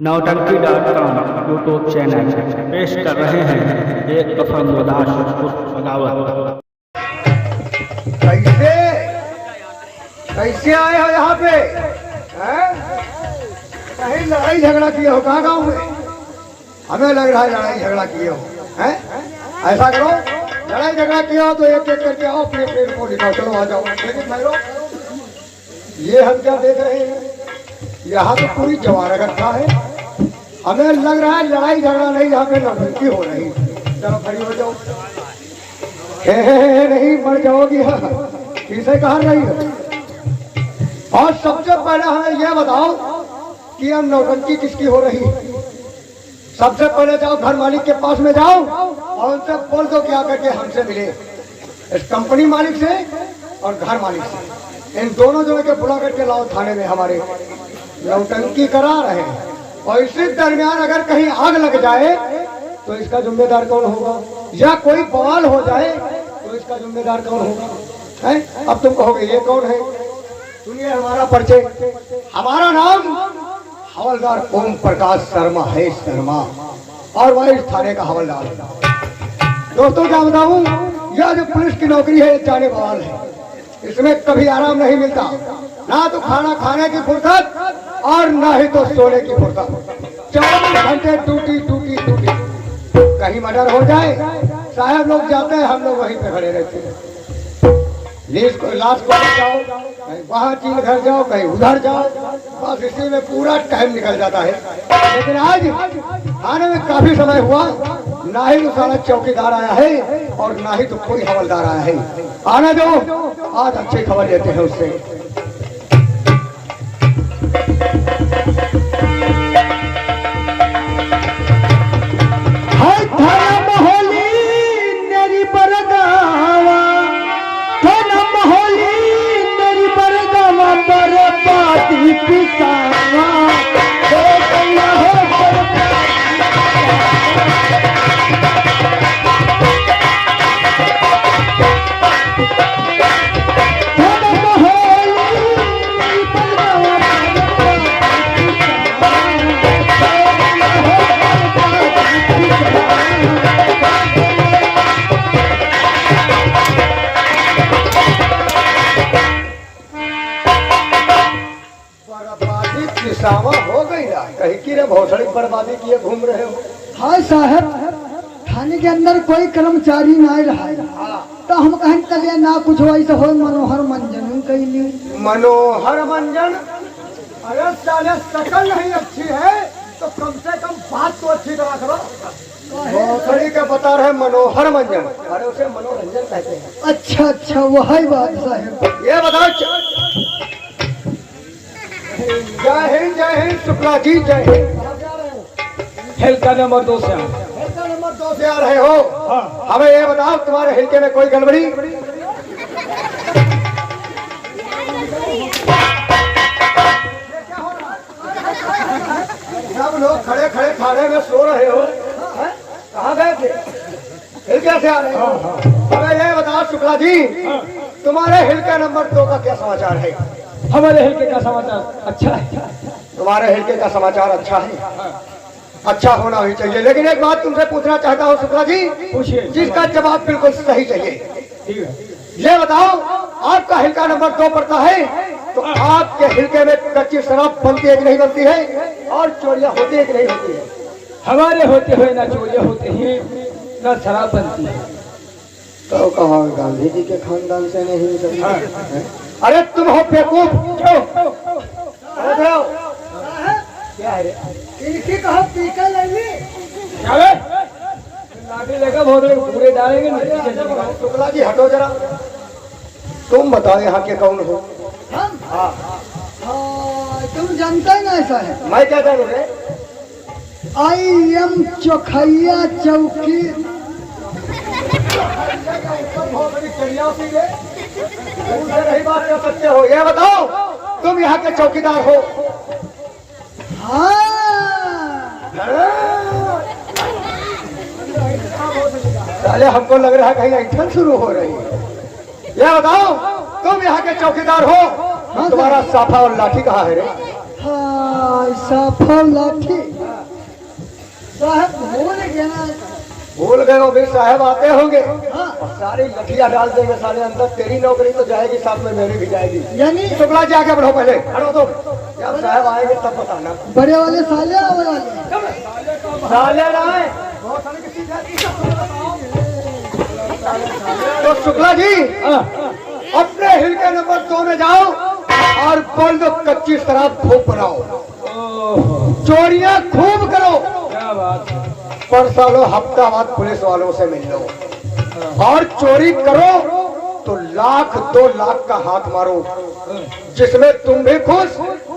नौटंकी.com YouTube channel पेश कर रहे हैं एक कफन उदास बगावत। कैसे कैसे आए हो यहाँ पे? कहीं लड़ाई झगड़ा किए हो? कहाँ गाँव में? हमें लग रहा है लड़ाई झगड़ा किए हो। हैं? ऐसा करो, लड़ाई झगड़ा किया हो तो एक एक करके आओ, अपने अपने रिपोर्ट लिखाओ। चलो आ जाओ। लेकिन ठहरो, ये हम क्या देख रहे हैं? यहाँ तो पूरी जवान इकट्ठा है। हमें लग रहा है लड़ाई झगड़ा नहीं, यहाँ पे नौटंकी हो रही। चलो खड़ी हो जाओ। नहीं मर जाओगी। किसे कहा रही है? और सबसे पहले हमें यह बताओ कि हम नौटंकी किसकी हो रही है? सबसे पहले जाओ घर मालिक के पास में जाओ और उनसे बोल दो क्या करके हमसे मिले, इस कंपनी मालिक से और घर मालिक से। इन दोनों जनों के बुला करके लाओ थाने में। हमारे नौटंकी करा रहे हैं और इसी दरमियान अगर कहीं आग लग जाए तो इसका जिम्मेदार कौन होगा? या कोई बवाल हो जाए तो इसका जिम्मेदार कौन होगा? है? अब तुम कहोगे ये कौन है? सुनिए हमारा परिचय। हमारा नाम हवलदार ओम प्रकाश शर्मा है, शर्मा, और वह इस थाने का हवलदार है। दोस्तों क्या बताऊं, यह जो पुलिस की नौकरी है जाने बवाल है। इसमें कभी आराम नहीं मिलता, ना तो खाना खाने की फुर्सत और ना ही तो सोने की फुर्सत। 24 घंटे ड्यूटी ड्यूटी ड्यूटी। कहीं मर्डर हो जाए, साहब लोग जाते हैं, हम लोग वहीं पे खड़े रहते हैं। लाश को जाओ, कहीं वहाँ चीन घर जाओ, कहीं उधर जाओ, बस इसी में पूरा टाइम निकल जाता है। लेकिन आज आने में काफी समय हुआ, ना ही तो सारा चौकीदार आया है और ना ही तो कोई हवलदार आया है। आने दो, आज अच्छी खबर देते हैं उससे। हो गई ना कहीं की रे भौसड़ी बर्बादी किए घूम रहे हो? हाँ साहब, थाने के अंदर कोई कर्मचारी नहीं रहा है, तो हम कहीं चलिए ना कुछ वैसे हो। मनोहर मंजन कैली। मनोहर मंजन? अरे साले शकल नहीं अच्छी है तो कम से कम बात तो अच्छी तरह करो। भौसड़ी का बता रहे मनोहर मंजन, अरे उसे मनोरंजन कहते हैं। अच्छा अच्छा, वही बात साहब। ये बताओ। जय हिंद शुक्ला जी, जय हिंद। हिलका नंबर 2 से हिलका नंबर 2 से आ रहे हो? हाँ। हमें ये बताओ तुम्हारे हिलके में कोई गड़बड़ी? सब लोग खड़े खड़े खाने में सो रहे हो, कहाँ गए थे? हिलके से आ रहे हो? हमें ये बताओ शुक्ला जी, तुम्हारे हिलका नंबर 2 का क्या समाचार है? हमारे हिलके का समाचार अच्छा है। तुम्हारे हिलके का समाचार अच्छा है? अच्छा होना ही चाहिए। लेकिन एक बात तुमसे पूछना चाहता हूँ शुक्ला जी, पूछिए। जिसका जवाब बिल्कुल सही चाहिए। ठीक है। ये बताओ, आपका हिलका नंबर 2 पड़ता है तो आपके हिलके में कच्ची शराब बनती है कि नहीं बनती है, और चोरियां होती है कि नहीं होती है? हमारे होते हुए ना चोरियां होती हैं ना शराब बनती है। तो कहा गांधी जी के खानदान से नहीं है? अरे तुम हो बेवकूफ। क्या है रे? इनकी कहो पीका लेंगे। लाठी लेकर बहुत पूरे डालेंगे। शुक्ला जी हटो जरा। तुम बताओ यहाँ के कौन हो? हम? हाँ, तुम जानते ही ना ऐसा है। मैं क्या जानू रे? आई एम चौखैया चौकी। रही बात कर सकते हो? ये बताओ तुम यहाँ के चौकीदार हो? हाँ। साले हमको लग रहा है कहीं ऐठन शुरू हो रही है। ये बताओ तुम यहाँ के चौकीदार हो? तुम्हारा साफा और लाठी कहाँ है रे? हाँ ऐसा फौलाठी साहब भूल गया। भूल गए हो भी साहब आते होंगे हाँ। और सारी लठिया डाल देंगे सारे अंदर। तेरी नौकरी तो जाएगी, साथ में मेरी भी जाएगी। यानी शुक्ला जी आगे बढ़ो, पहले खड़ो तो। जब साहब आएंगे तब बताना। बड़े वाले साले आवे वाले साले आए तो शुक्ला जी अपने हिल के नंबर 2 में जाओ और बोल दो कच्ची शराब खूब बनाओ, चोरियां खूब करो। क्या बात है। पर सालों हफ्ता बाद पुलिस वालों से मिल लो और चोरी करो तो 1,00,000 2,00,000 का हाथ मारो, जिसमें तुम भी खुश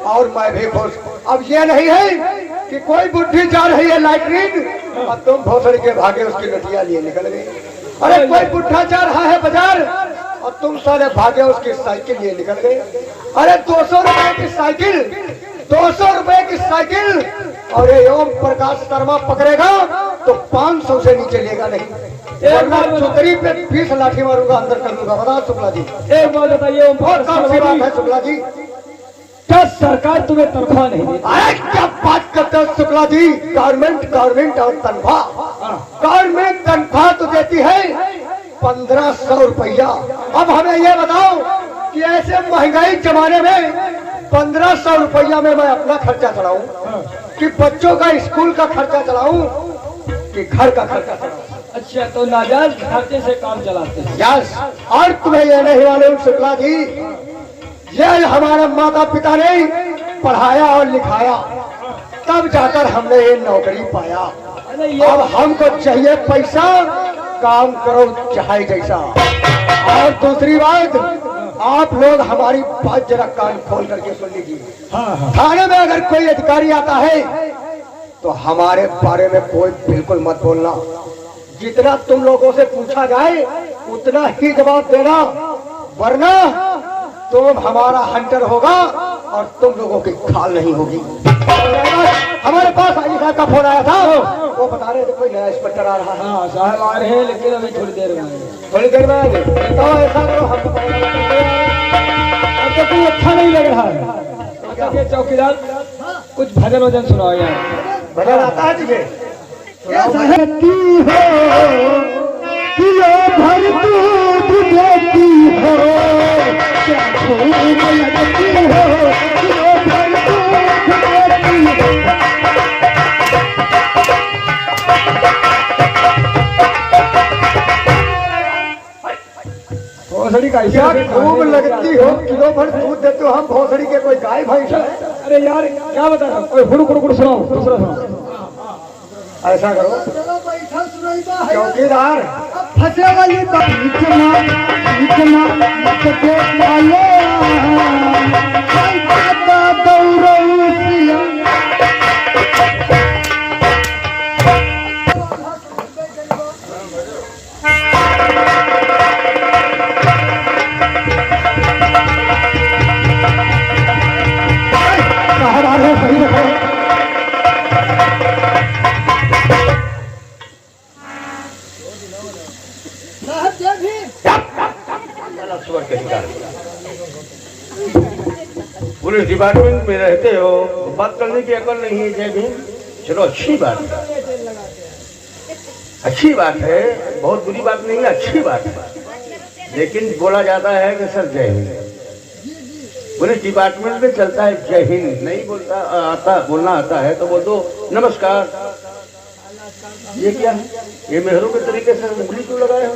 और मैं भी खुश। अब ये नहीं है कि कोई बुढ़ी जा रही है लैट्रिन और तुम भोसड़ी के भागे उसकी लठिया लिए निकल गए। अरे कोई बुढ़ा जा रहा है बाजार और तुम सारे भागे उसकी साइकिल लिए निकल गए। अरे 200 रुपए की साइकिल, 200 रुपए की साइकिल, और ये ओम प्रकाश शर्मा पकड़ेगा तो 500 से नीचे लेगा नहीं, वरना चुतरी पे 20 लाठी मारूंगा, अंदर कर दूंगा। बता शुक्ला जी। एक बात बताइए ओम बहुत काम से बात है शुक्ला जी। क्या सरकार तुम्हें तनख्वाह नहीं देती? अरे क्या बात करते हो शुक्ला जी। गवर्नमेंट और तनख्वाह, गवर्नमेंट तनख्वाह तो देती है 1500 रुपया। अब हमें ये बताओ कि ऐसे महंगाई जमाने में 1500 रुपया में मैं अपना खर्चा चलाऊं कि बच्चों का स्कूल का खर्चा चलाऊं कि घर का खर्चा चलाऊं? अच्छा, तो नाजायज खर्चे से काम चलाते हैं। यस। और तुम्हें ये नहीं मालूम शुक्ला जी, ये हमारे माता पिता ने पढ़ाया और लिखाया, तब जाकर हमने ये नौकरी पाया। अब हमको चाहिए पैसा, काम करो चाहे जैसा। और दूसरी बात, आप लोग हमारी बात जरा कान खोल करके सुन लीजिए। थाने में अगर कोई अधिकारी आता है तो हमारे बारे में कोई बिल्कुल मत बोलना। जितना तुम लोगों से पूछा जाए उतना ही जवाब देना, वरना तुम हमारा हंटर होगा और तुम लोगों की खाल नहीं होगी। हमारे पास आई साहब का फोन आया था, वो बता रहे थे कोई नया इंस्पेक्टर आ रहा है। हाँ साहब आ रहे हैं, लेकिन अभी थोड़ी देर में आएंगे। थोड़ी देर में आएंगे तो ऐसा करो, हम अब तो कोई अच्छा नहीं लग रहा है। तो चौकीदार कुछ भजन वजन सुनाओ यार। भजन आता है तुझे? सहती हो किलो भर दूध देती हो, क्या खूब लगती हो किलो भर दूध देती हो। भोसड़ी का क्या खूब लगती हो, किलो भर दूध देते हो। हम भोसड़ी के कोई गाय भैंस है? अरे यार क्या बता रहा हूँ, हुड़ू कुड़ सुनाओ, दूसरा सुनाओ। ऐसा करो चलो बैठा सुनाइबा है। चौकीदार, अब फंसे वाली बात इतना के पाले दादा दौड़ौसिया। साहब आ रहे हैं, सही रखो। साहब जय भी पुलिस डिपार्टमेंट में रहते हो, बात करने की अकल नहीं है। जय भीम, चलो अच्छी बात है, अच्छी बात है, बहुत बुरी बात नहीं है, अच्छी बात है। लेकिन बोला जाता है कि सर जय हिंद, पुलिस डिपार्टमेंट में चलता है जय हिंद, नहीं बोलता आता, बोलना आता है तो बोल दो नमस्कार। ये क्या है? ये मेहरों के तरीके से उंगली क्यों लगाए हो?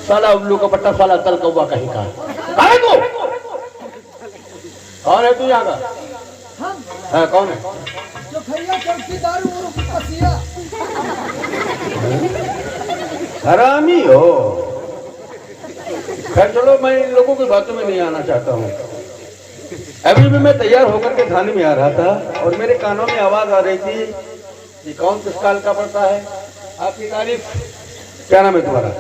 साला उल्लू का पट्टा, साला तल कौवा कहीं का है तू? कौन है तू यहाँ का? है कौन है? जो भैया चौकीदार उर्फ पसिया। हरामी हो। खैर चलो, मैं इन लोगों की बातों में नहीं आना चाहता हूँ। अभी भी मैं तैयार होकर के थाने में आ रहा था और मेरे कानों में आवाज आ रही थी कि कौन किस काल का पड़ता है। आपकी तारीफ, क्या नाम है तुम्हारा?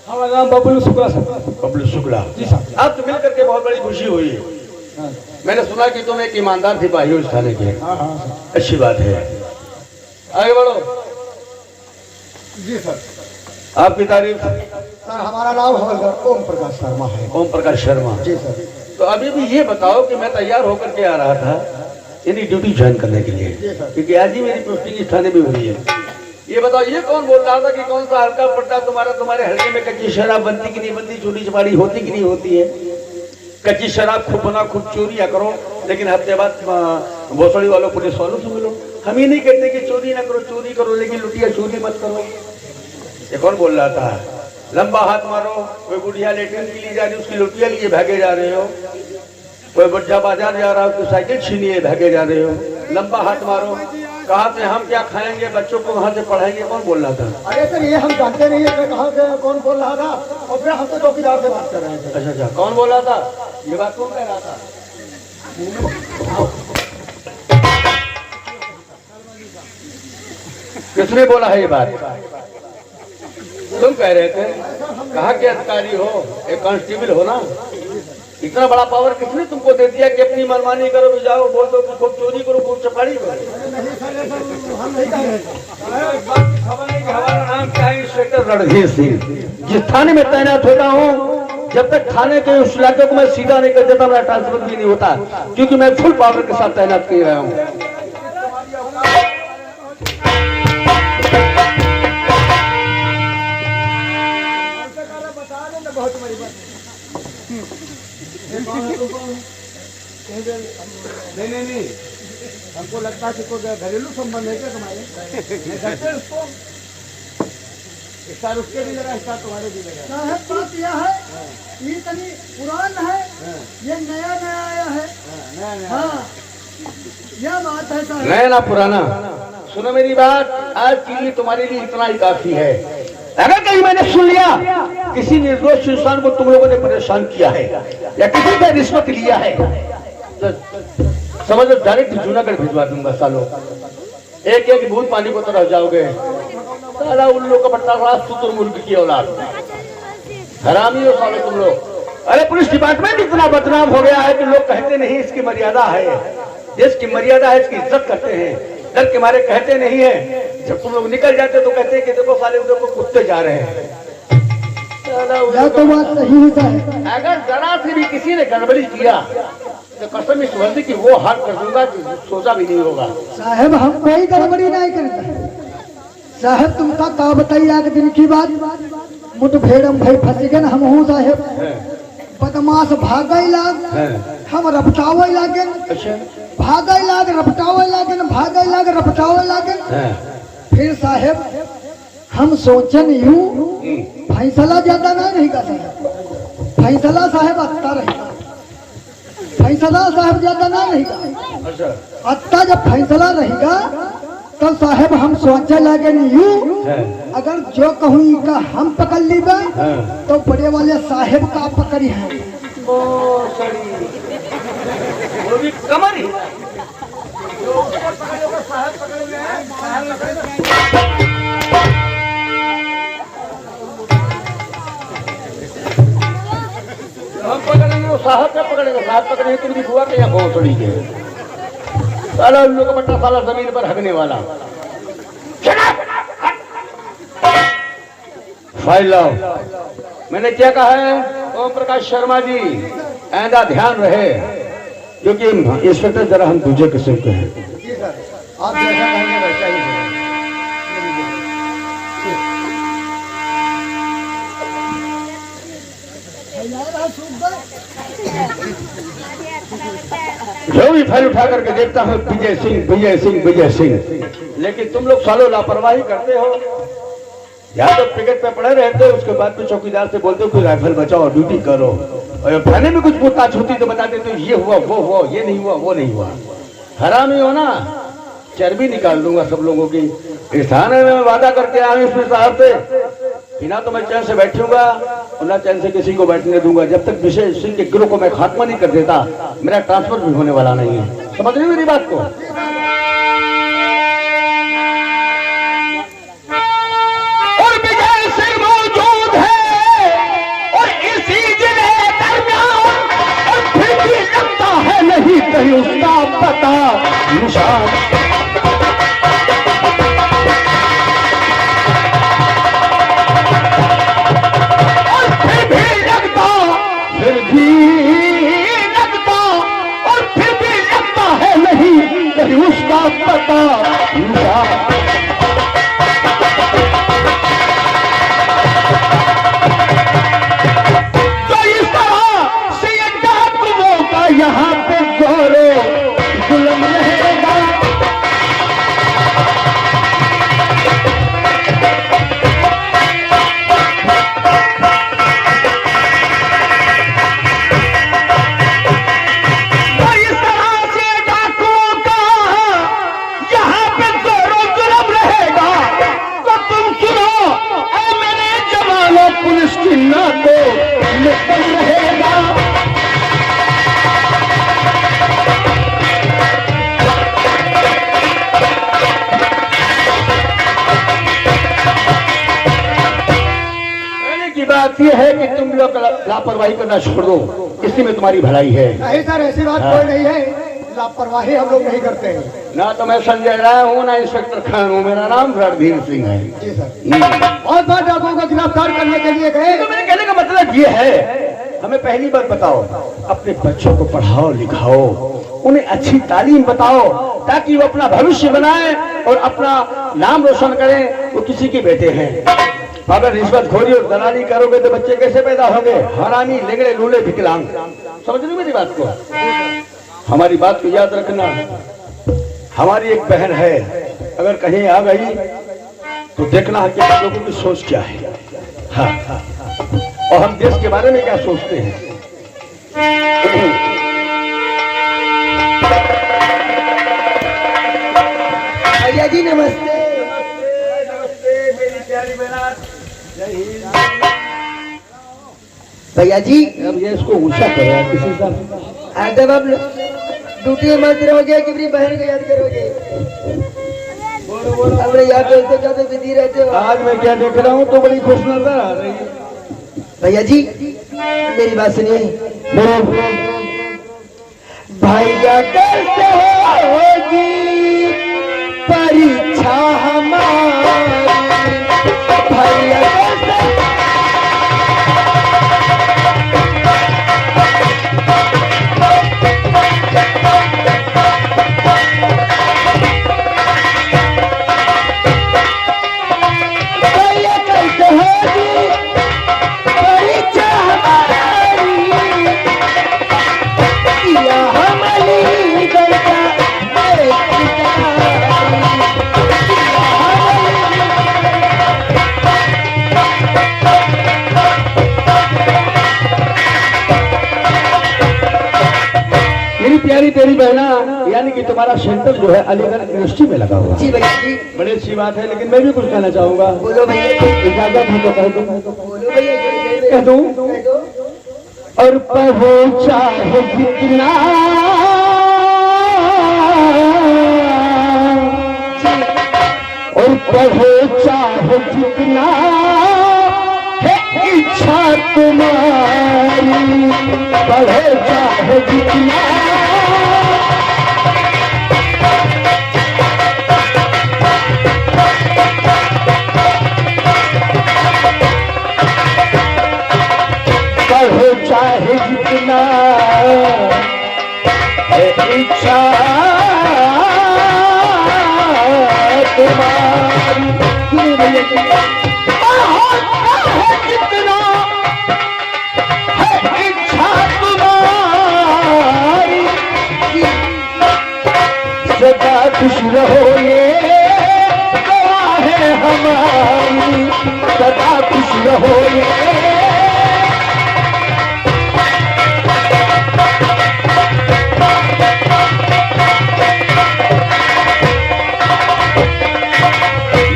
हमारा नाम बबलू शुक्ला सर। बबलू शुक्ला जी साहब। आपसे मिल करके बहुत बड़ी खुशी हुई। मैंने सुना कि तुम एक ईमानदार सिपाही हो इस थाने के। हाँ हाँ सर। अच्छी बात है, आगे बढ़ो। जी सर। आपकी तारीफ? सर हमारा नाम हवलदार ओम प्रकाश शर्मा है। ओम प्रकाश शर्मा। जी सर। तो अभी भी ये बताओ कि मैं तैयार होकर के आ रहा था यानी ड्यूटी ज्वाइन करने के लिए, क्योंकि आज ही मेरी पोस्टिंग इस थाने में हुई है। ये बताओ, ये कौन बोल रहा था कि कौन सा हल्का पट्टा तुम्हारे हल्के में कच्ची शराब बनती कि नहीं बनती, चोरी चमारी होती कि नहीं होती है? कच्ची शराब खूब बना, खूब चोरियां करो, लेकिन हफ्ते बाद भोसड़ी वालों पुलिस वालों से मिलो। हम ही नहीं कहते कि चोरी ना करो, चोरी करो, लेकिन लुटिया चोरी मत करो। ये कौन बोल रहा था? लंबा हाथ मारो। कोई बुढ़िया लेटरिन के लिए जा रही, उसकी लुटिया लिए भागे जा रहे हो। कोई बच्चा बाजार जा रहा हो तो साइकिल छीनिए भागे जा रहे हो। लंबा हाथ मारो। कहाँ से हम क्या खाएंगे, बच्चों को कहाँ से पढ़ाएंगे, कौन बोल रहा था? अरे सर ये हम जानते नहीं है कहाँ से कौन बोल रहा था, और फिर हम तो चौकीदार से बात कर रहे थे। अच्छा अच्छा, कौन बोल रहा था? ये बात कौन कह रहा था? किसने बोला है ये बात? तुम कह रहे थे। कहा के अधिकारी हो, एक कांस्टेबल हो ना। इतना बड़ा पावर किसने तुमको दे दिया कि अपनी मनमानी करो, भी जाओ बोल दो कि खूब चोरी करो, खूब चपाड़ी करो? हम नहीं कह रहे थे। खबर नहीं कि हमारा नाम क्या है? इंस्पेक्टर रणधीर सिंह। जिस थाने में तैनात होता हूँ, जब तक थाने के उस इलाके को मैं सीधा नहीं कर देता, मेरा ट्रांसफर भी नहीं होता, क्योंकि मैं फुल पावर के साथ तैनात किया रहा हूँ। नहीं हमको लगता है कि कोई घरेलू संबंध है क्या तुम्हारे? नहीं करते उसको हिस्सा, उसके भी लगा हिस्सा, तुम्हारे भी लगा। साहब बात यह है, ये तनी पुरान है, ये नया नया आया है। हाँ यह बात है साहब। नया ना पुराना, सुनो मेरी बात, आज के लिए तुम्हारे लिए इतना ही काफी है। अगर कहीं मैंने सुन लिया किसी निर्दोष इंसान को तुम लोगों ने परेशान किया है या किसी से रिश्वत लिया है, तो समझ लो डायरेक्ट जूनागढ़ भिजवा दूंगा। सालों एक एक बूंद पानी को तरफ जाओगे। साला उल्लू का पट्टा रात सुतुर मुर्गी की औलाद, हरामी हो सालों तुम लोग। अरे पुलिस डिपार्टमेंट इतना बदनाम हो गया है कि लोग कहते नहीं इसकी मर्यादा है, देश की मर्यादा है, इसकी इज्जत करते हैं, डर के मारे कहते नहीं है। जब तुम लोग निकल जाते तो कहते हैं कि देखो साले उधर को कुत्ते जा रहे हैं। यह तो बात सही है। अगर जरा से भी किसी ने गड़बड़ी किया तो कसम इस वर्दी की वो हाथ कर दूंगा, सोचा भी नहीं होगा। साहब हम कोई गड़बड़ी नहीं करते। साहब तुमका का बताइए एक दिन की बात, मुठभेड़ में भाई फंस गए हम हूँ साहब। बदमाश भागई लाग, हम रपटावे लागे, भागई लाग रपटावे लागे, भागई लाग रपटावे लागे। फिर साहब हम सोचन यूं फैसला ज्यादा नहीं का साहब, फैसला साहब अच्छा रहेगा, फैसला साहब ज्यादा ना रहेगा। अच्छा जब फैसला रहेगा तो साहब हम सोचे लगे यूं, अगर जो कहूँ का हम पकड़ लीबे तो बड़े वाले साहब का पकड़ी है। वो भी कमर ही। हम पकड़ेंगे, वो साहब क्या पकड़ेंगे? साहब पकड़ेंगे तुम भी हुआ कि या भोसड़ी के? साला उल्लू का पट्टा, साला जमीन पर हगने वाला। फाइल लाओ। मैंने क्या कहा है ओम प्रकाश शर्मा जी, आइंदा ध्यान रहे, क्योंकि इंस्पेक्टर जरा हम दूसरे किस्म के हैं। जी सर, आप जैसा कहेंगे वैसा ही है। जो भी फाइल उठा करके देखता हूँ विजय सिंह विजय सिंह विजय सिंह, लेकिन तुम लोग सालों लापरवाही करते हो। या तो पिकेट पे पड़े रहते हो, उसके बाद में चौकीदार से बोलते हो कि राइफल बचाओ, ड्यूटी करो, और थाने में कुछ पूछताछ होती तो बता देते हो ये हुआ वो हुआ, ये नहीं हुआ वो नहीं हुआ। हरामी हो ना, चर्बी निकाल दूंगा सब लोगों की। इस थाने में मैं वादा करके आया हूँ इसमें साहब से कि ना तो मैं चैन से बैठूंगा और ना चैन से किसी को बैठने दूंगा, जब तक विशेष सिंह के गिरोह को मैं खात्मा नहीं कर देता, मेरा ट्रांसफर भी होने वाला नहीं है। समझ रहे मेरी बात को? और विजय सिंह मौजूद है और इसी जिले दरमियान और फिर भी लगता है नहीं कहीं उसका पता निशान। और फिर भी लगता है नहीं कहीं उसका पता निशान। यहाँ पे गोरो जुल्म रहेगा। तो इस तरह से डाकुओं का यहाँ पे गोरो जुल्म रहेगा। तो तुम सुनो ऐ मेरे जवानों, पुलिस की ना तो निकल रहेगा। बात यह है कि तुम लोग लापरवाही करना छोड़ दो, इसी में तुम्हारी भलाई है। नहीं सर, ऐसी बात कोई नहीं है, लापरवाही हम लोग नहीं करते हैं। ना तो मैं संजय राय हूँ ना इंस्पेक्टर खान हूँ, मेरा नाम रणधीर सिंह है। जी सर। बहुत बार डाकुओं को गिरफ्तार करने के लिए गए। तो मेरे कहने का मतलब ये है, हमें पहली बात बताओ, अपने बच्चों को पढ़ाओ लिखाओ, उन्हें अच्छी तालीम बताओ ताकि वो अपना भविष्य बनाए और अपना नाम रोशन करें। वो किसी के बेटे हैं। अगर रिश्वतखोरी और दलाली करोगे तो बच्चे कैसे पैदा होंगे? हरामी, लेंगड़े, लूले, विकलांग। समझ रहे मेरी बात को? हमारी बात को याद रखना। हमारी एक बहन है, अगर कहीं आ गई तो देखना कि आप लोगों की सोच क्या है। हाँ, और हम देश के बारे में क्या सोचते हैं। भैया जी नमस्ते। भैया जी अब ये इसको ऊंचा करो यार, किसी का जब अब ड्यूटी मत रहोगे कि अपनी बहन को याद करोगे? अपने याद करते जाते बिजी रहते हो। आज मैं क्या देख रहा हूँ तो बड़ी खुश नजर आ रही है। भैया जी मेरी बात सुनिए। भैया कैसे होगी परीक्षा हमारी? भैया कैसे प्यारी तेरी बहना, यानी कि तुम्हारा सेंटर जो है अलीगढ़ यूनिवर्सिटी में लगा हुआ। जी भैया जी। बड़ी अच्छी बात है, लेकिन मैं भी कुछ कहना चाहूंगा। बोलो भैया। इजाजत है तो कह दो। बोलो भैया। कह दूं? और पहुंचा है जितना और पहुंचा है जितना है इच्छा तुम्हारी, बढ़े चाहे जितना बढ़े चाहे जितना है इच्छा तुम्हारी, जितना है इच्छा तुम्हारी, सदा खुश रहो ये दुआ है हमारी, सदा खुश रहो ये।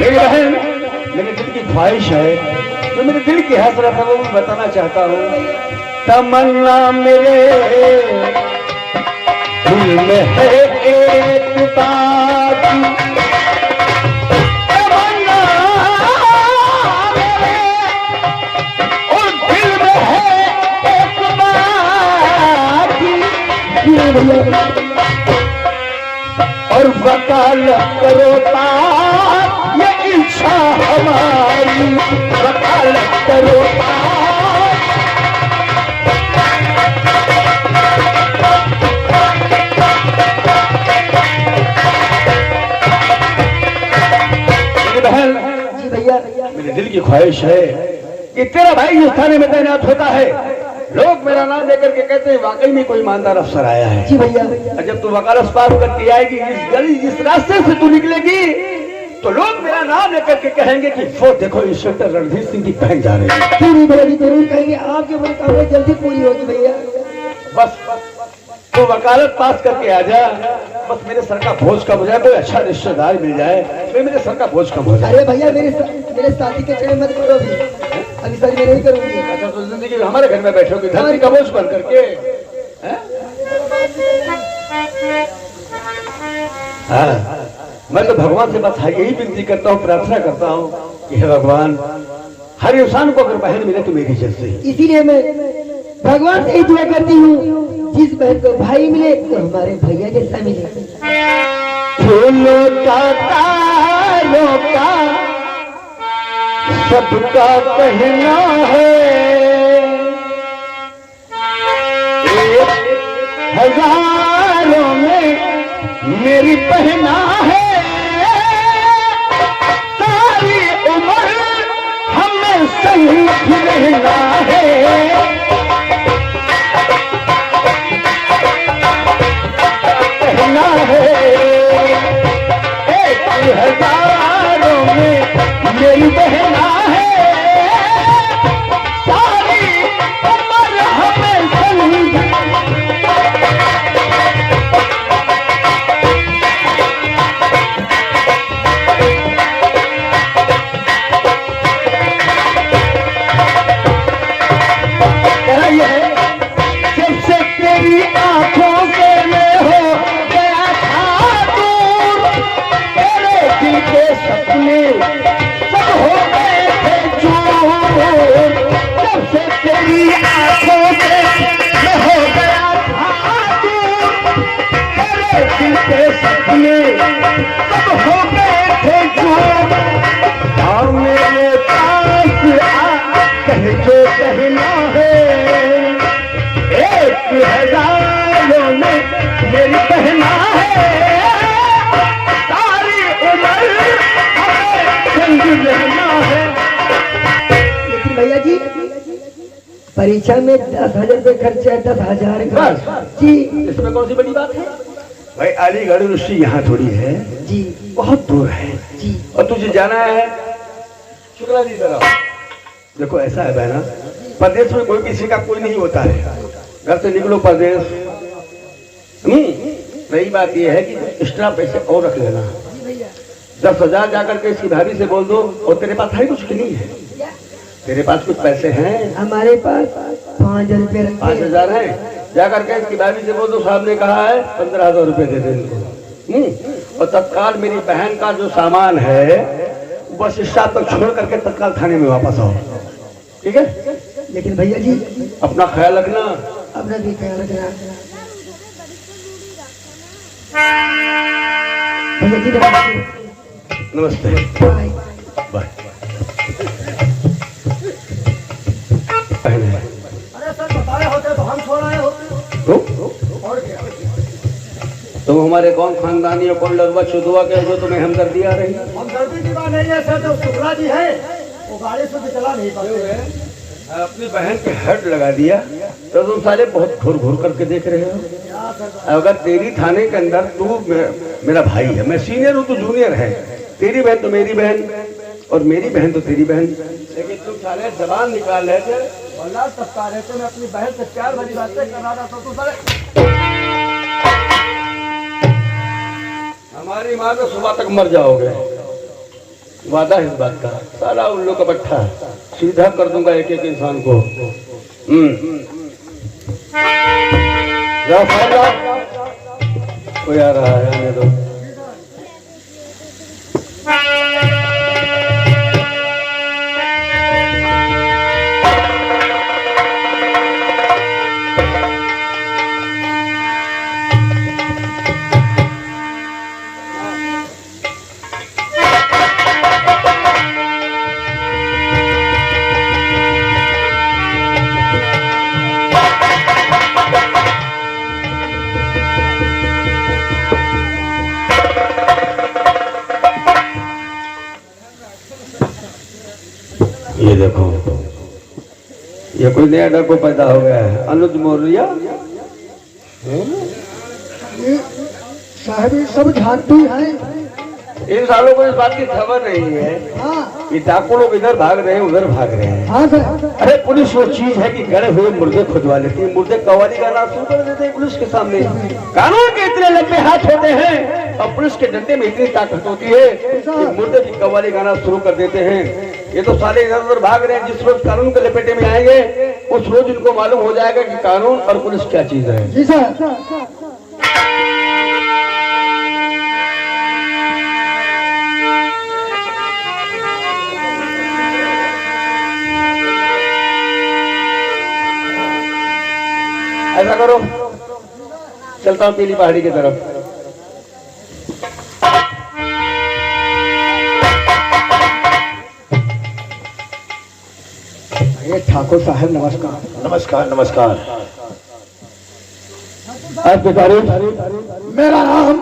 मेरी बहन, मेरे दिल की ख्वाहिश है, जो मेरे दिल की हसरत है वो मैं बताना चाहता हूँ। तमन्ना मेरे दिल में है एक बात, तमन्ना मेरे और दिल में है एक बात, वकालत करो ताज ये इच्छा हमारी, वकालत करो बहन। जी भैया। मेरे दिल की ख्वाहिश है कि तेरा भाई इस थाने में तैनात होता है, लोग मेरा नाम लेकर के कहते हैं वाकई में कोई ईमानदार अफसर आया है। जी भैया। और जब तू वकालत पार करके आएगी, इस गली जिस रास्ते से तू निकलेगी, तो लोग मेरा नाम लेकर के कहेंगे कि वो देखो इंस्पेक्टर रणधीर सिंह की बहन जा रही है। जरूर भैया जी, जरूर कहेंगे, आपकी मनोकामना जल्दी पूरी होगी भैया। बस तो वकालत पास करके आ जा, बस मेरे सर का बोझ कम हो जाए, कोई अच्छा रिश्तेदार मिल जाए तो मेरे सर का बोझ कम हो जाए। अरे भैया मेरे साथी के चढ़े मत करो अभी सर मैं नहीं करूंगी। अच्छा तो जिंदगी हमारे घर में बैठोगे धरती का बोझ बन करके? हाँ, मैं तो भगवान से बस यही विनती करता हूँ, प्रार्थना करता हूँ कि हे भगवान, हर इंसान को अगर बहन मिले तो मेरी जैसे। इसीलिए मैं भगवान से ही दुआ करती हूँ, जिस बहन को भाई मिले तो हमारे भैया जैसा मिले। फूलों का तारों का सबका कहना है, 1000 में मेरी पहना है, सारी उम्र हमें संग रहना है। कहना है 1000 में मेरी बहना है, सारी उम्र हमें संग। सबसे तेरी आंखों से मैं हो गया था दूर, तेरे दिल के सपने सब हो गए थे चूर। सबसे तेरी आंखों से मैं हो गया था दूर, तेरे दिल के सपने सब हो गए थे चूर। और मेरे पास आ कह जो कहना है, 1000 में मेरी कहना है, सारी उम्र हमें संग रहना है। लेकिन भैया जी परीक्षा में 10,000 रुपये खर्चा है, 10,000 का। जी इसमें कौन सी बड़ी बात है भाई? अलीगढ़ यूनिवर्सिटी यहाँ थोड़ी है जी, बहुत दूर है जी। और तुझे जाना है शुक्ला जी जरा। देखो ऐसा है बहना, प्रदेश में कोई किसी का कोई नहीं होता है, घर से निकलो प्रदेश। रही बात यह है कि एक्स्ट्रा पैसे और रख लेना, 10,000 जाकर के इसकी भाभी से बोल दो। और तेरे पास है कुछ नहीं है? तेरे पास कुछ पैसे हैं? हमारे पास 5,000 रुपये 5,000 है, जाकर के इसकी भाभी से बोल दो साहब ने कहा है 15,000 रुपये दे दे इनको। और तत्काल मेरी बहन का जो सामान है बस स्टॉप तक छोड़ करके तत्काल थाने में वापस आओ, ठीक है? लेकिन भैया जी अपना ख्याल रखना। अपना भी ख्याल रखना। भैया जी नमस्ते, बाय। बाय। अरे सर बताए होते तो हम छोड़ आए होते। और क्या? तुम हमारे कौन खानदानी और कौन लड़वा चुदवा के जो तुम्हें हमदर्दी आ रही? हमदर्दी की बात नहीं है सर, जो शुक्ला जी है वो गाड़ी से भी चला नहीं पाते। अपनी बहन के हेड लगा दिया तो तुम सारे बहुत घूर घूर करके देख रहे हो। अगर तेरी थाने के अंदर तू मेरा भाई है, मैं सीनियर हूँ, तू जूनियर है, तेरी बहन तो मेरी बहन और मेरी बहन तो तेरी बहन, लेकिन तुम सारे जबान निकाल रहे थे और लाल टपका रहे थे। मैं अपनी बहन से प्यार भरी बातें कर रहा था तो तू सारे हमारी माँ तो सुबह तक मर जाओगे, वादा है इस बात का। सारा उल्लू का पट्टा सीधा कर दूंगा एक एक इंसान को। कोई आ रहा है, आने दो। ये देखो, ये कोई नया डको पैदा हो गया है, अनुज मौर्य। ये साहब ये सब झांटू हैं। इन सालों को इस बात की खबर नहीं है हाँ कि डाकू लोग इधर भाग रहे हैं, उधर भाग रहे हैं। हाँ सर। अरे पुलिस वो चीज है कि गड़े हुए मुर्दे खुदवा लेती है, मुर्दे कव्वाली गाना शुरू कर देते हैं पुलिस के सामने। कानून के इतने लंबे हाथ होते हैं और पुलिस के डंडे में इतनी ताकत होती है कि मुर्दे की कव्वाली गाना शुरू कर देते हैं। ये तो साले इधर उधर भाग रहे हैं। जिस रोज कानून के लपेटे में आएंगे उस रोज इनको मालूम हो जाएगा कि कानून और पुलिस क्या चीज है। जी सर। ऐसा करो, चलता हूँ पीली पहाड़ी की तरफ। ये ठाकुर साहब नमस्कार। नमस्कार नमस्कार। आपके तारीफ? मेरा नाम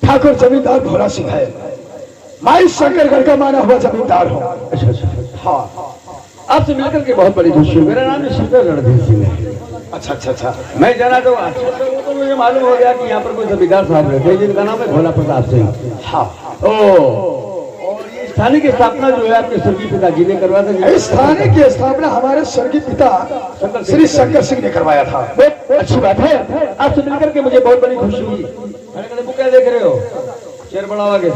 ठाकुर जमींदार भोला सिंह है। मैं इस शंकरगढ़ का माना हुआ जमींदार हूँ। अच्छा अच्छा। हाँ। आपसे मिलकर के बहुत बड़ी खुशी हुई। मेरा नाम श्रीधर रणधीर सिंह है। अच्छा अच्छा अच्छा। मैं जाना तो वो तो मुझे मालूम हो गया कि यहाँ पर कोई जमींदार साहब रहते हैं जिनका नाम है भोला प्रताप सिंह। हाँ। और ये स्थानीय की स्थापना जो है आपके स्वर्गीय पिताजी ने करवा था। इस थाने की स्थापना हमारे स्वर्गीय पिता श्री शंकर सिंह ने करवाया था। बहुत अच्छी बात है। आपसे मिलकर के मुझे बहुत बड़ी खुशी हुई। वो क्या देख रहे हो, शेर बढ़ावागे।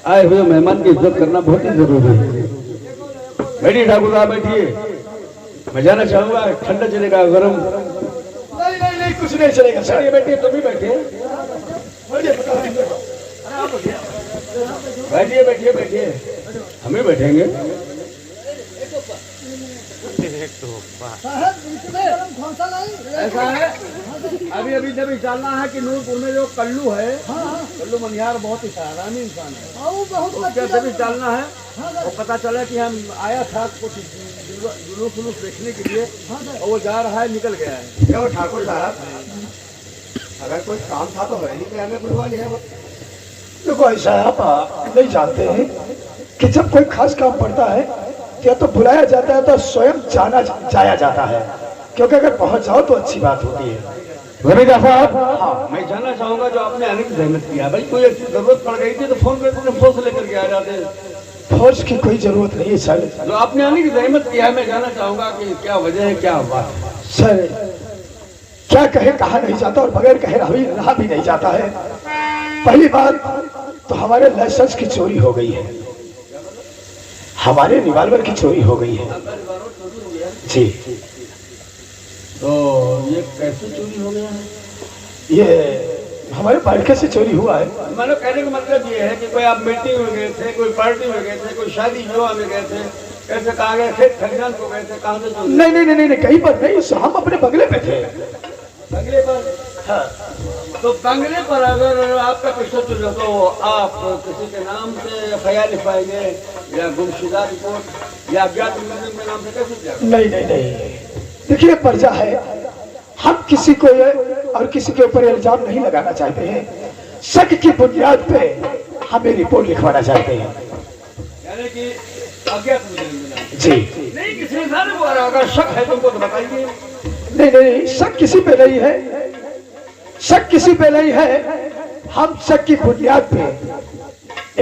आए हुए मेहमान की इज्जत करना बहुत ही जरूरी है। बैठिए ठाकुर साहब, बैठिए। मैं जाना चाहूंगा, ठंडा चलेगा गर्म? नहीं नहीं नहीं, कुछ नहीं चलेगा सर। बैठिए, तुम भी बैठिए। बैठिए बैठिए बैठिए, हम ही बैठेंगे। ऐसा है, अभी अभी जब चलना है कि नूरपुर में जो कल्लू है, कल्लू मनिहार बहुत ही सारानी इंसान है, जब भी चलना है वो पता चला कि हम आया था कुछ जुलूस उलूस देखने के लिए और वो जा रहा है, निकल गया है। क्यों ठाकुर साहब, अगर कोई काम था तो वही में हमें बुलवा लिया। देखो ऐसा है, आप नहीं जानते हैं कि जब कोई खास काम पड़ता है या तो बुलाया जाता है तो स्वयं जाया जाता है, क्योंकि अगर पहुंच जाओ तो अच्छी बात होती है। रमेजा साहब, हाँ, मैं जानना चाहूंगा जो आपने आने की जहमत किया। भाई कोई जरूरत पड़ गई थी तो फोन करके फोन से लेकर के आ जाते। फौज की कोई जरूरत नहीं है सर। जो आपने आने की जहमत किया है, मैं जानना चाहूंगा कि क्या वजह है, क्या हुआ सर? क्या कहे, कहा नहीं जाता और बगैर कहे रहा भी नहीं जाता है। पहली बात तो हमारे लाइसेंस की चोरी हो गई है, हमारे रिवॉल्वर की चोरी हो गई है जी। तो ये कैसे चोरी हो गया है? ये हमारे पार्टी से चोरी हुआ है। मतलब कहने का मतलब ये है कि कोई आप मीटिंग में गए थे, कोई पार्टी में गए थे, कोई शादी विवाह में गए थे, कैसे कहाँ गए थे, खलिहान को गए थे, कहाँ से चोरी? नहीं नहीं नहीं नहीं, कहीं पर नहीं, हम अपने बंगले पे थे। बंगले पर? हाँ। तो बंगले पर अगर आपका पिस्टल चल रहा तो आप किसी के नाम से FIR लिखवाएंगे या गुमशुदा रिपोर्ट या अज्ञात मुलजिम के नाम से कैसे क्या? नहीं नहीं नहीं, देखिए पर्चा है, हम किसी को और किसी के ऊपर इल्जाम नहीं लगाना चाहते हैं। शक की बुनियाद पे हमें रिपोर्ट लिखवाना चाहते हैं। यानी कि अज्ञात मुलजिम के नाम जी। नहीं, किसी इंसान को अगर शक है तुमको तो बताइए। नहीं नहीं, शक किसी पे नहीं है, शक किसी पे नहीं है। हम शक की बुनियाद पे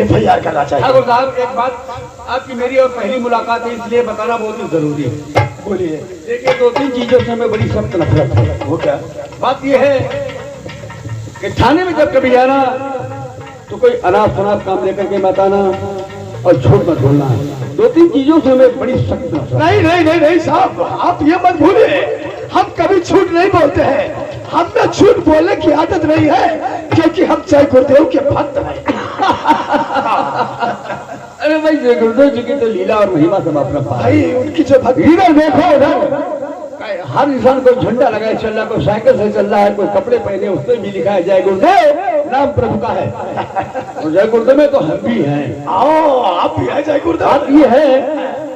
FIR करना चाहिए। ठाकुर साहब, एक बात, आपकी मेरी और पहली मुलाकात है इसलिए बताना बहुत ही जरूरी है। बोलिए। देखिए, 2-3 चीजों से हमें बड़ी सख्त नफरत है। वो क्या? बात यह है कि थाने में जब कभी जाना तो कोई अनाप शनाप काम लेकर के मत आना और झूठ मत बोलना। 2-3 चीजों से हमें बड़ी सख्त नफरत। नहीं नहीं नहीं नहीं साहब, आप ये मत भूलिए, हम कभी झूठ नहीं बोलते हैं। हमें झूठ बोलने की आदत नहीं है, क्योंकि हम जय गुरुदेव के भक्त हैं। अरे भाई, जय गुरुदेव जी की तो लीला और महिमा सब अपना भाई, उनकी जो भक्ति। इधर देखो, इधर हर इंसान को झंडा लगाए चल रहा है, कोई साइकिल से चल रहा है, कोई कपड़े पहने, उस पर भी लिखा है जय गुरुदेव, नाम प्रभु का है। और जय गुरुदेव में तो हम भी हैं। आओ, आप भी है जय गुरुदेव। बात ये है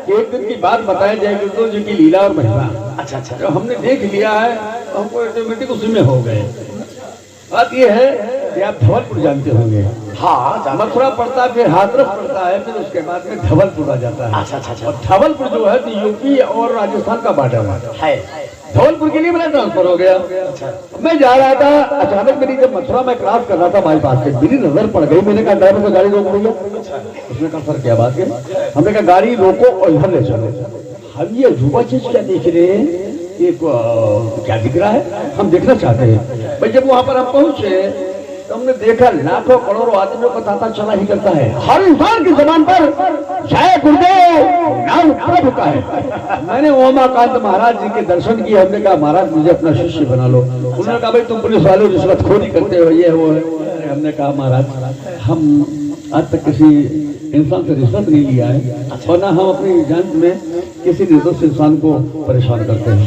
कि एक दिन की बात बताए जय गुरुदेव जी की लीला और महिमा। अच्छा अच्छा। जो हमने देख लिया है तो हमको ऑटोमेटिक उसी में हो गए। बात ये है कि आप धवलपुर जानते होंगे। हाँ, मथुरा पड़ता है, फिर हाथरस पड़ता है, फिर उसके बाद में धवलपुर आ जाता है। अच्छा। और धवलपुर जो है तो यूपी और राजस्थान का बॉर्डर है। धवलपुर के लिए मेरा ट्रांसफर हो गया। मैं जा रहा था, अचानक मेरी जब मथुरा में क्रॉस कर रहा था बाईपास से, मेरी नजर पड़ गई। मैंने कहा ड्राइवर को गाड़ी रोक भैया। उसने कहा सर क्या बात है? हमने कहा गाड़ी रोको और इधर ले चलो। हम ये अजूबा चीज क्या देख रहे हैं, एक क्या दिख रहा है, हम देखना चाहते हैं। भाई जब वहां पर हम पहुंचे तो हमने देखा लाखों करोड़ों आदमियों का तांता चला ही करता है। हर इंसान की जबान पर जय गुरुदेव नाम प्रभु का है। मैंने उमाकांत महाराज जी के दर्शन किए। हमने कहा महाराज मुझे अपना शिष्य बना लो। उन्होंने कहा भाई तुम पुलिस वालों रिश्वतखोरी करते हो, ये वो है। हमने कहा महाराज हम आज तक किसी इंसान से रिश्वत नहीं लिया है और ना हम अपनी जान में किसी निर्दोष इंसान को परेशान करते हैं।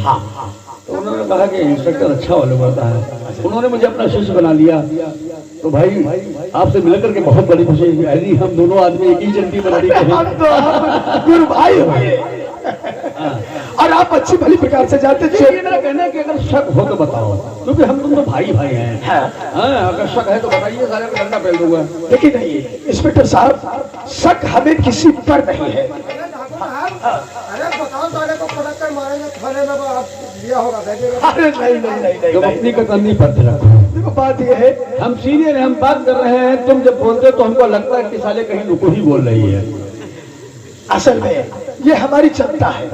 तो उन्होंने कहा कि इंस्पेक्टर अच्छा वाला करता है। उन्होंने मुझे अपना शिष्य बना लिया। तो भाई आपसे मिलकर के बहुत बड़ी खुशी हुई। अरे हम दोनों आदमी एक ही जल्दी बना दी गुरु भाई और आप अच्छी भली प्रकार से जानते थे। ये मेरा कहना है कि अगर शक हो तो बताओ, क्योंकि हम तुम तो भाई भाई हैं। हाँ, अगर शक है तो बताइए, सारे को डंडा फैल दूंगा। लेकिन नहीं इंस्पेक्टर साहब, शक हमें किसी पर नहीं है। अरे बताओ सारे को पलट कर मारेंगे, थाने में आप लिया होगा अरे नहीं तुम अपनी कतरनी पर रखो। देखो बात ये है, हम सीनियर हैं, हम बात कर रहे हैं। तुम जब बोलते हो तो हमको लगता है कि साले कहीं नुको ही बोल रही है। असल में ये हमारी जनता है।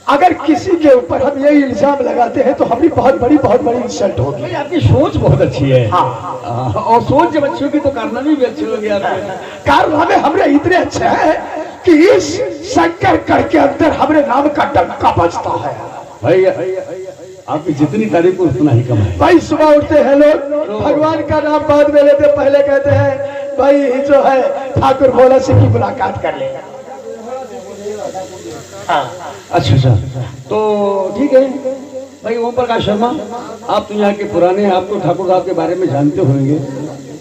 अगर किसी के ऊपर हम ये इल्जाम लगाते हैं तो हमारी बहुत बड़ी इंसल्ट होगी। भाई आपकी सोच बहुत अच्छी है। और सोच जब अच्छी होगी तो कारनामे भी अच्छे होंगे आपके। कारनामे हमरे इतने अच्छे हैं कि इस शंकर गढ़ के अंदर हमरे नाम का डंका बजता है। भाई आपकी जितनी तारीफ हो उतना ही कम है। भाई सुबह उठते हैं लोग, भगवान का नाम बाद में लेते, पहले कहते हैं भाई जो है ठाकुर भोला सिंह की मुलाकात कर लेगा। अच्छा, तो ठीक है भाई। ओम प्रकाश शर्मा, आप तो यहाँ के पुराने हैं, आप तो ठाकुर साहब के बारे में जानते होंगे।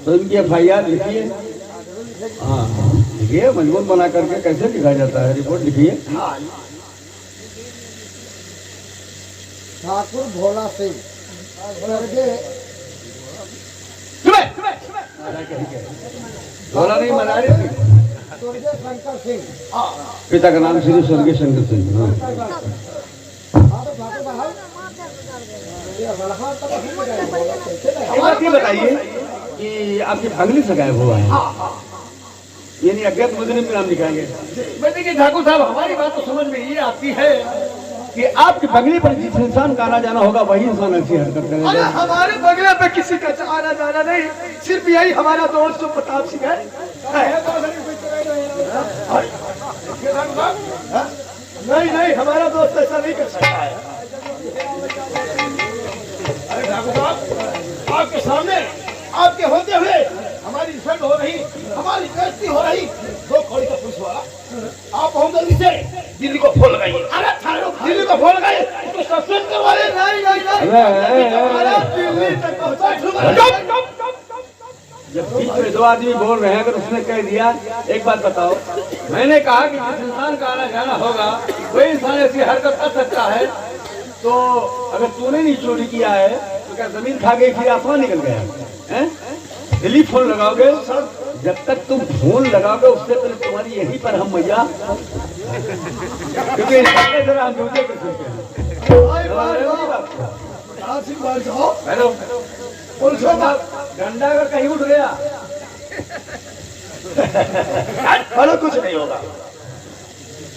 तो इनकी FIR लिखिए। हाँ लिखिए, मजबूत बना करके कैसे लिखा जाता है, रिपोर्ट लिखिए। ठाकुर भोला सिंह भोला नहीं मना रही थी। शंकर सिंह, पिता का नाम श्री स्वर्गीय शंकर सिंह। बात ये बताइए कि आपकी फैमिली से गायब हुआ है, यानी अज्ञात मुजरिम के नाम लिखाएंगे। देखिए ठाकुर साहब, हमारी बात तो समझ में ये आती है कि आपके बंगले पर जिस इंसान का आना जाना होगा वही इंसान ऐसी हरकत अरे करेगा। हमारे बंगले पे किसी का आना जाना नहीं, सिर्फ यही हमारा दोस्त जो प्रताप सिंह है। नहीं, हमारा दोस्त ऐसा नहीं कर सकता है। अरे ठाकुर साहब, आपके सामने आपके होते हुए हमारी इंसल्ट हो रही, हमारी बेइज्जती हो रही। दो खोड़ी का पुलिस वाला, आप बहुत जल्दी से दिल्ली को फोन लगाइए। अरे थाने दिल्ली को फोन लगाइए, तो सस्पेंड करवा रहे। जब बीच में दो आदमी बोल रहे हैं, अगर उसने कह दिया, एक बात बताओ, मैंने कहा कि जिस इंसान का आना जाना होगा वही इंसान ऐसी हरकत कर सकता है। तो अगर तूने नहीं चोरी किया है तो क्या जमीन खा गई फिर आसमान निकल गया है? दिल्ली फोन लगाओगे, जब तक तुम फोन लगाओगे उससे पहले तुम्हारी यहीं पर हम मैया, क्योंकि जरा हम दूसरे कर सकते हैं। हेलो डंडा अगर कहीं उठ गया अरे कुछ नहीं होगा।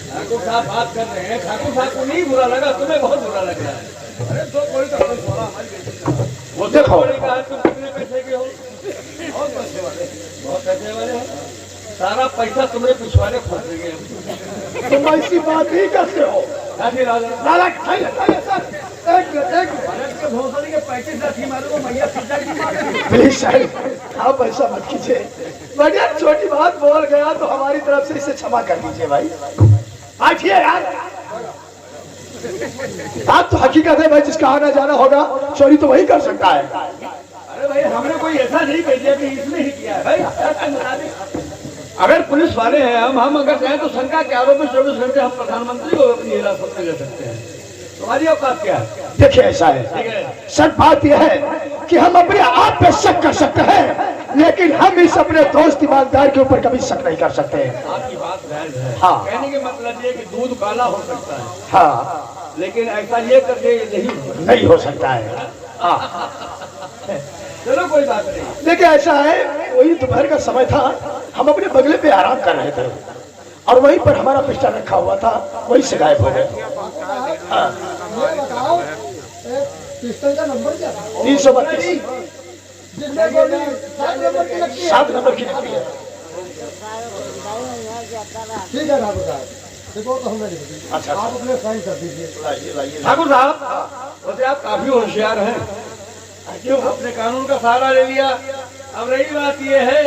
ठाकुर साहब बात कर रहे हैं, ठाकुर साहब को नहीं बुरा लगा, तुम्हें बहुत बुरा लग रहा है। अरे दो कोई का पुलिस वाला वो देखो तुम कितने पैसे के हो? बहुत पैसे वाले, बहुत पैसे वाले हो। सारा पैसा तुम्हारे पिछवाड़े फंस गए। तुम ऐसी बात ही करते हो। लाला प्लीज साहब, आप ऐसा मत कीजिए। बढ़िया छोटी बात बोल गया तो हमारी तरफ से इसे क्षमा कर दीजिए भाई। आखिए यार, बात तो हकीकत है भाई, जिसका आना जाना होगा चोरी तो वही कर सकता है। अरे भाई हमने कोई ऐसा नहीं कह दिया कि इसने ही किया है भाई। अगर पुलिस वाले हैं हम अगर चाहें तो शंका के आरोप में 24 घंटे हम प्रधानमंत्री को अपनी हिरासत में ले सकते हैं। तुम्हारी औकात क्या है? देखिए ऐसा है, सच बात यह है कि हम अपने आप पे शक कर सकते हैं, लेकिन हम इस अपने दोस्त ईमानदार के ऊपर कभी शक नहीं कर सकते। आपकी बात जायज है। हाँ। कहने के मतलब ये कि दूध काला हो सकता है, हाँ, लेकिन ऐसा ये करके नहीं नहीं हो सकता है। हाँ, चलो कोई बात नहीं। देखिए ऐसा है, वही दोपहर का समय था, हम अपने बगले पे आराम कर रहे थे और वहीं पर हमारा पिस्टल रखा हुआ था, वहीं से गायब हो गए। हाँ, ये बताओ पिस्टल का नंबर क्या था? 332 जिसमें गोली 7 नंबर की लगती है। 7 नंबर की निकली है। ठीक है ठाकुर साहब, देखो तो हमने लिख दी। अच्छा, आप अपने साइन कर दीजिए। ठाकुर साहब, वैसे आप काफी होशियार हैं, क्यों आपने कानून का सहारा ले लिया। अब रही बात यह है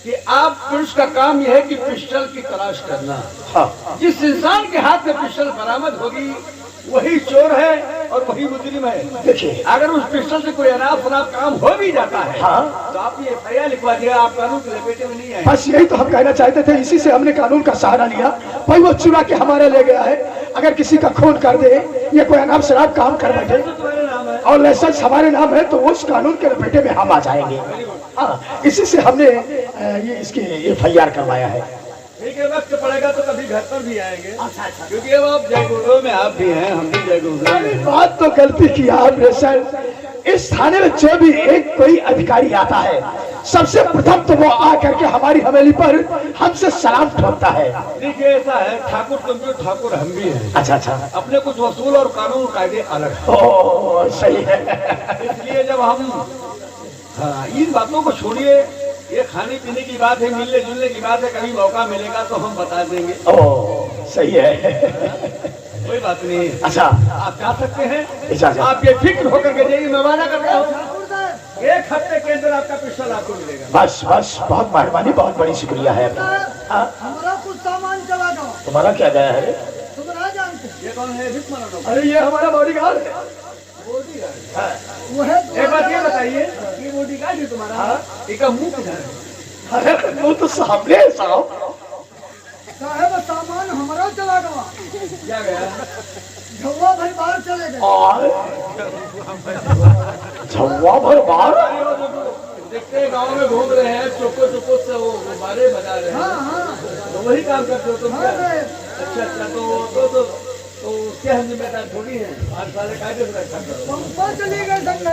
कि आप पुलिस का काम यह है कि पिस्टल की तलाश करना। हाँ, जिस इंसान के हाथ में पिस्टल बरामद होगी वही चोर है और वही मुजरिम है। देखिए, अगर उस पिस्टल से कोई अनाप शनाप काम हो भी जाता है, हाँ, तो आप ये FIR लिखवा दिया, आप कानून के लपेटे में नहीं आए। बस यही तो हम कहना चाहते थे, इसी से हमने कानून का सहारा लिया। भाई वो चुरा के हमारे ले गया है, अगर किसी का खून कर दे या कोई अनाप शनाप काम कर बैठे तो तुम्हारा नाम है। और लाइसेंस हमारे नाम है, तो उस कानून के लपेटे में हम आ जाएंगे। हाँ, इसी से हमने ये इसकी FIR करवाया है। ठीक है, वक्त पड़ेगा तो कभी घर पर भी आएंगे। क्योंकि अब आप जय गुरुदेव में आप भी हैं, हम भी जय गुरुदेव में हैं। बात तो गलती की आपने सर। इस थाने में जो भी एक कोई अधिकारी आता है, सबसे प्रथम तो वो आ करके हमारी हवेली पर हमसे सलाम ठोकता है। देखिए ऐसा है, ठाकुर तुम भी ठाकुर हम भी हैं, अच्छा अच्छा, अपने कुछ वसूल और कानून कायदे अलग हैं। ओ सही है। इसलिए जब हम हाँ, इन बातों को छोड़िए, ये खाने पीने की बात है, मिलने जुलने की बात है, कभी मौका मिलेगा तो हम बता देंगे। ओ सही है। कोई बात नहीं। अच्छा, आप जा सकते हैं, इजाजत। आप ये फिक्र होकर के जाइए, मैं वादा करता हूँ ठाकुर साहब, 1 हफ्ते के अंदर आपका पिस्टल आपको मिलेगा। बस बस, बहुत मेहरबानी, बहुत बड़ी शुक्रिया है आपका। हाँ, हमारा कुछ सामान चला गया, तुम्हारा क्या गया है? तुम ना जानते। ये कौन है? भीष्म। अरे ये हमारा बॉडीगार्ड है। वो है एक बात ये बताइए, ये बॉडीगार्ड है तुम्हारा, इसका मुंह किधर है? अरे वो तो सामने है साहब। साहब सामान हमारा चला गया, क्या गया? झुआ भाई बाहर चले गए। और झुआ भर बार। देखते हैं गाँव में घूम रहे हैं, चुपको चुपको से वो गुब्बारे बजा रहे हैं, हाँ हाँ तो वही काम करते हो तुम क्या? हाँ, अच्छा अच्छा, तो उसके हम जिम्मेदार थोड़ी हैं, 8 साल कायदे से रखा करो। पंपा चले गए संग।